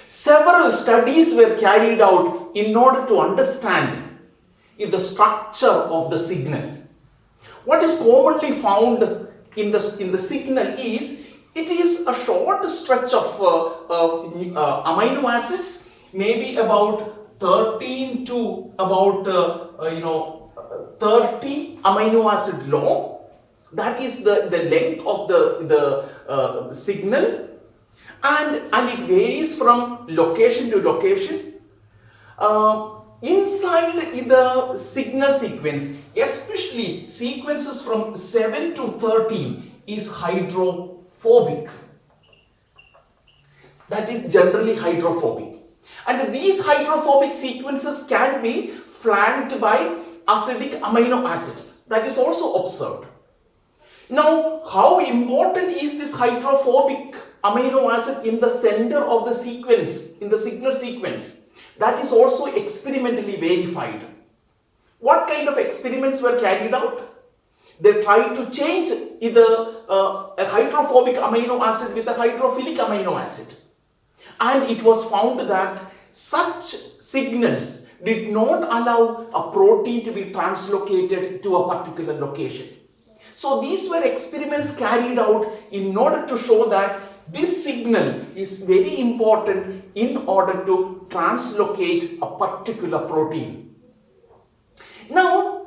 Several studies were carried out in order to understand the structure of the signal. What is commonly found in the signal is it is a short stretch of amino acids, maybe about 13 to about 30 amino acid long. That is the length of the signal, and it varies from location to location. Inside the signal sequence, especially sequences from 7 to 13 is hydrophobic. That is generally hydrophobic. And these hydrophobic sequences can be flanked by acidic amino acids. That is also observed. Now, how important is this hydrophobic amino acid in the center of the sequence, in the signal sequence? That is also experimentally verified. What kind of experiments were carried out? They tried to change either a hydrophobic amino acid with a hydrophilic amino acid. And it was found that such signals did not allow a protein to be translocated to a particular location. So these were experiments carried out in order to show that this signal is very important in order to translocate a particular protein. Now,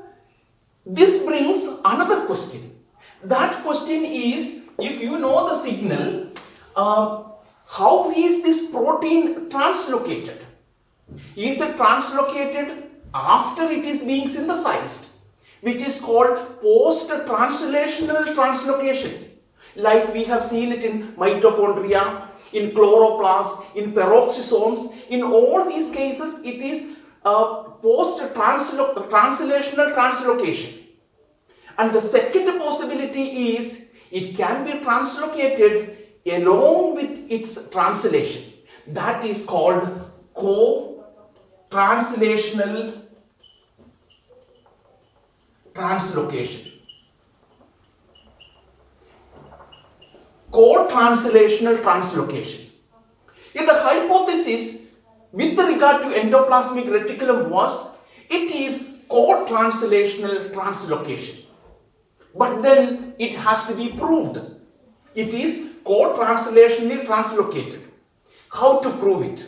this brings another question. That question is, if you know the signal, how is this protein translocated? Is it translocated after it is being synthesized, which is called post-translational translocation, like we have seen it in mitochondria, in chloroplast, in peroxisomes. In all these cases, it is post-translational translocation. And the second possibility is it can be translocated along with its translation. That is called co-translational translocation. Co-translational translocation. In the hypothesis with regard to endoplasmic reticulum was it is co-translational translocation. But then it has to be proved. It is co-translationally translocated. How to prove it?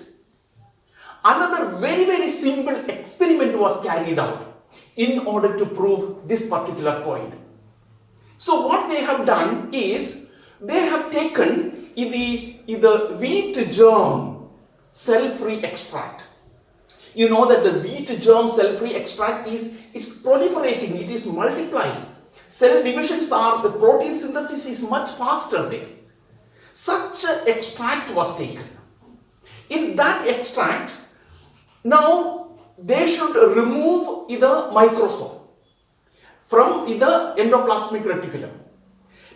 Another very, very simple experiment was carried out in order to prove this particular point. So what they have done is they have taken the wheat germ cell-free extract. You know that the wheat germ cell-free extract is proliferating, it is multiplying. Cell divisions the protein synthesis is much faster there. Such an extract was taken. In that extract, now they should remove the microsome from the endoplasmic reticulum.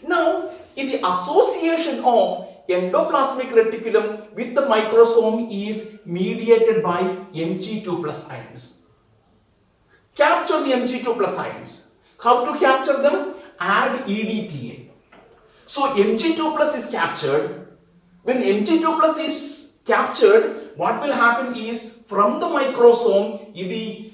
Now, in the association of endoplasmic reticulum with the microsome is mediated by Mg2 plus ions. Capture the Mg2 plus ions. How to capture them? Add EDTA. So Mg2 plus is captured. When Mg2 plus is captured, what will happen is from the microsome, the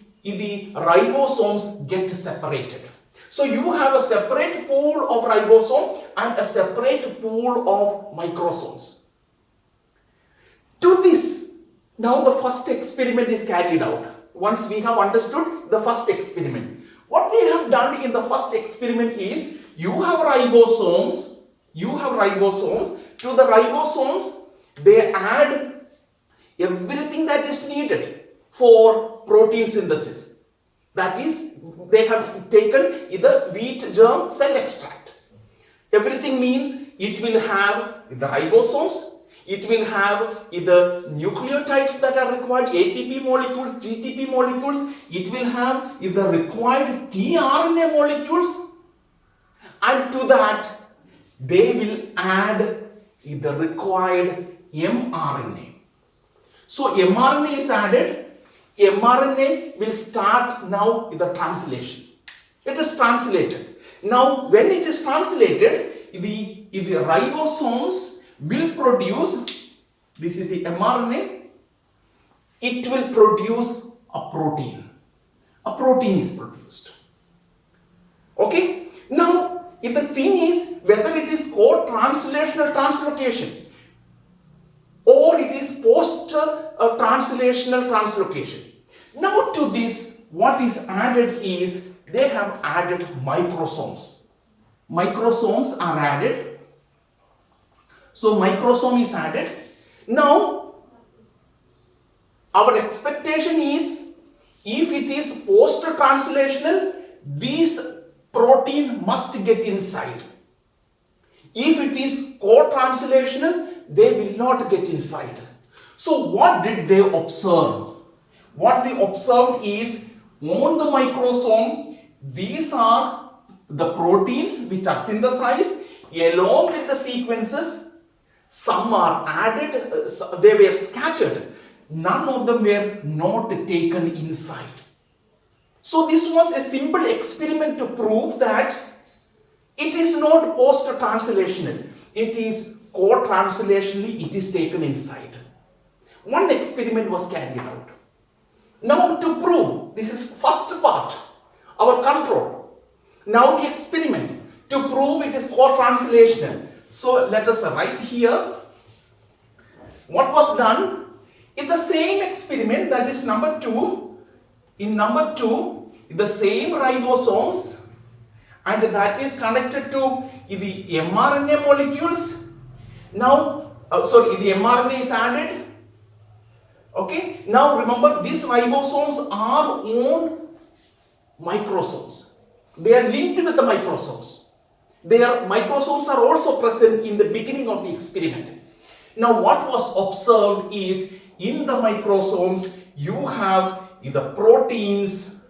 ribosomes get separated. So you have a separate pool of ribosome and a separate pool of microsomes. To this, now the first experiment is carried out. Once we have understood the first experiment, what we have done in the first experiment is you have ribosomes. To the ribosomes, they add everything that is needed for protein synthesis. That is, they have taken the wheat germ cell extract. Everything means it will have the ribosomes, it will have the nucleotides that are required, ATP molecules, GTP molecules, it will have the required tRNA molecules, and to that they will add the required mRNA. So mRNA is added. mRNA will start now the translation. It is translated. Now, when it is translated, the ribosomes will produce this is the mRNA, it will produce a protein. A protein is produced. Okay? Now, if the thing is whether it is co-translational translocation or it is post-translational translocation. Now to this, what is added is they have added microsomes. Microsomes are added. So microsome is added. Now, our expectation is if it is post-translational, this protein must get inside. If it is co-translational, they will not get inside. So what did they observe? What they observed is on the microsome, these are the proteins which are synthesized along with the sequences. Some are added, they were scattered. None of them were not taken inside. So this was a simple experiment to prove that it is not post-translational. It is co-translationally, it is taken inside. One experiment was carried out. Now to prove, this is first part, our control. Now the experiment, to prove it is co-translational. So let us write here what was done. In the same experiment, that is number 2, in number 2, the same ribosomes, and that is connected to the mRNA molecules. Now, the mRNA is added. Okay. Now remember, these ribosomes are on microsomes. They are linked with the microsomes. Their microsomes are also present in the beginning of the experiment. Now what was observed is in the microsomes you have the proteins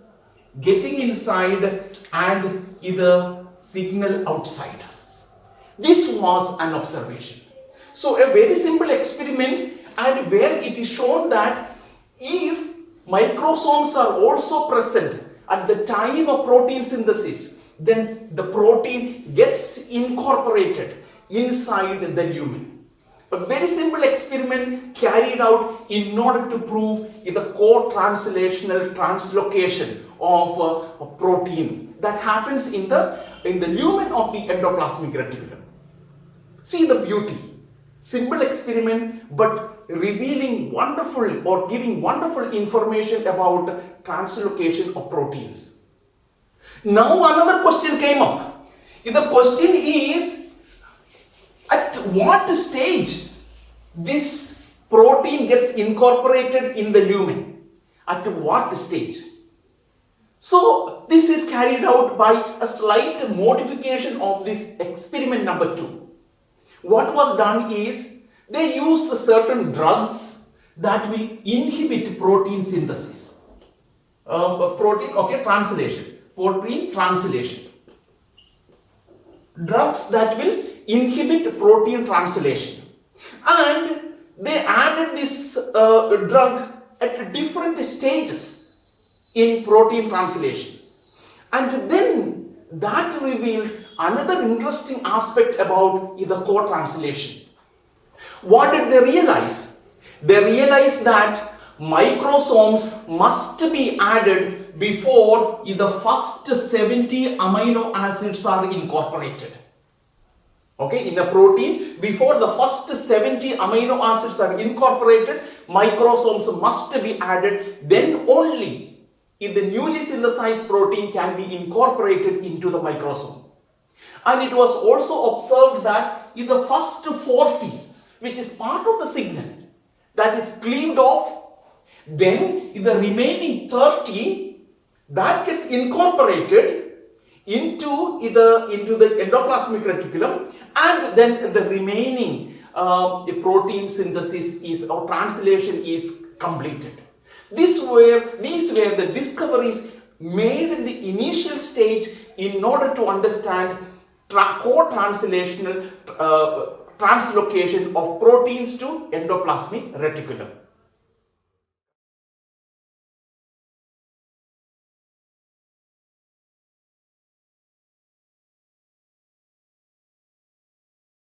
getting inside and the signal outside. This was an observation. So a very simple experiment, and where it is shown that if microsomes are also present at the time of protein synthesis, then the protein gets incorporated inside the lumen. A very simple experiment carried out in order to prove the co-translational translocation of a protein that happens in the lumen of the endoplasmic reticulum. See the beauty. Simple experiment, but revealing wonderful or giving wonderful information about translocation of proteins. Now another question came up. The question is, at what stage this protein gets incorporated in the lumen? At what stage? So this is carried out by a slight modification of this experiment number 2. What was done is they used certain drugs that will inhibit protein synthesis. Protein translation. Drugs that will inhibit protein translation. And they added this drug at different stages in protein translation. And then that revealed another interesting aspect about the co-translation. What did they realize? They realized that microsomes must be added before the first 70 amino acids are incorporated. Okay, in a protein, before the first 70 amino acids are incorporated, microsomes must be added. Then only if the newly synthesized protein can be incorporated into the microsome. And it was also observed that in the first 40, which is part of the signal, that is cleaved off, then in the remaining 30, that gets incorporated into the endoplasmic reticulum, and then the remaining the protein synthesis is or translation is completed. These were the discoveries made in the initial stage in order to understand co-translational translocation of proteins to endoplasmic reticulum.